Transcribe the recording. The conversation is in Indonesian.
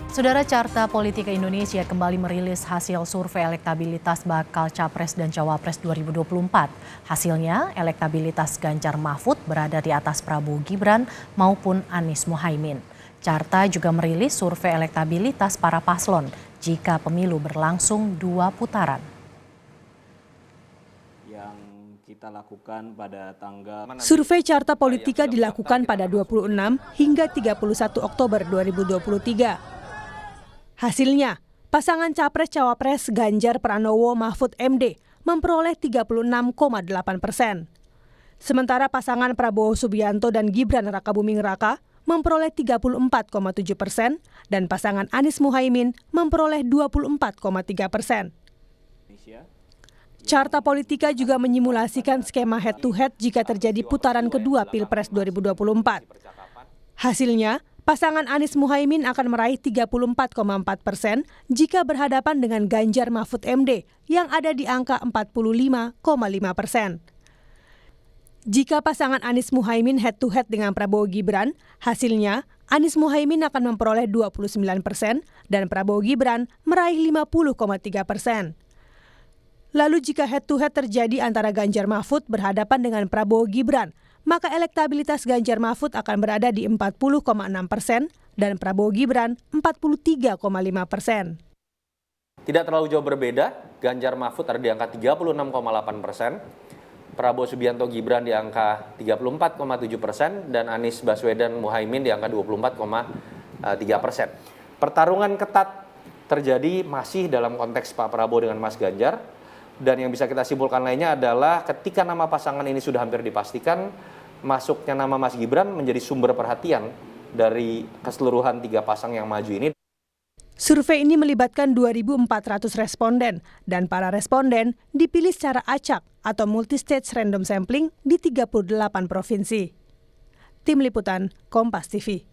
Saudara, Carta Politika Indonesia kembali merilis hasil survei elektabilitas bakal Capres dan Cawapres 2024. Hasilnya, elektabilitas Ganjar Mahfud berada di atas Prabowo Gibran maupun Anies Muhaimin. Carta juga merilis survei elektabilitas para paslon jika pemilu berlangsung 2 putaran. Kita lakukan pada tanggal Survei Carta Politika dilakukan pada 26 hingga 31 Oktober 2023. Hasilnya, pasangan Capres-Cawapres Ganjar Pranowo Mahfud MD memperoleh 36,8%. Sementara pasangan Prabowo Subianto dan Gibran Rakabuming Raka memperoleh 34,7% dan pasangan Anies Muhaimin memperoleh 24,3%. Carta Politika juga menyimulasikan skema head-to-head jika terjadi putaran kedua Pilpres 2024. Hasilnya, pasangan Anies Muhaimin akan meraih 34,4% jika berhadapan dengan Ganjar Mahfud MD yang ada di angka 45,5%. Jika pasangan Anies Muhaimin head-to-head dengan Prabowo Gibran, hasilnya Anies Muhaimin akan memperoleh 29% dan Prabowo Gibran meraih 50,3%. Lalu jika head-to-head terjadi antara Ganjar Mahfud berhadapan dengan Prabowo Gibran, maka elektabilitas Ganjar Mahfud akan berada di 40,6% dan Prabowo Gibran 43,5%. Tidak terlalu jauh berbeda, Ganjar Mahfud ada di angka 36,8%, Prabowo Subianto Gibran di angka 34,7% dan Anies Baswedan Muhaimin di angka 24,3%. Pertarungan ketat terjadi masih dalam konteks Pak Prabowo dengan Mas Ganjar. Dan yang bisa kita simpulkan lainnya adalah ketika nama pasangan ini sudah hampir dipastikan, masuknya nama Mas Gibran menjadi sumber perhatian dari keseluruhan 3 pasang yang maju ini. Survei ini melibatkan 2.400 responden dan para responden dipilih secara acak atau multi-stage random sampling di 38 provinsi. Tim Liputan, Kompas TV.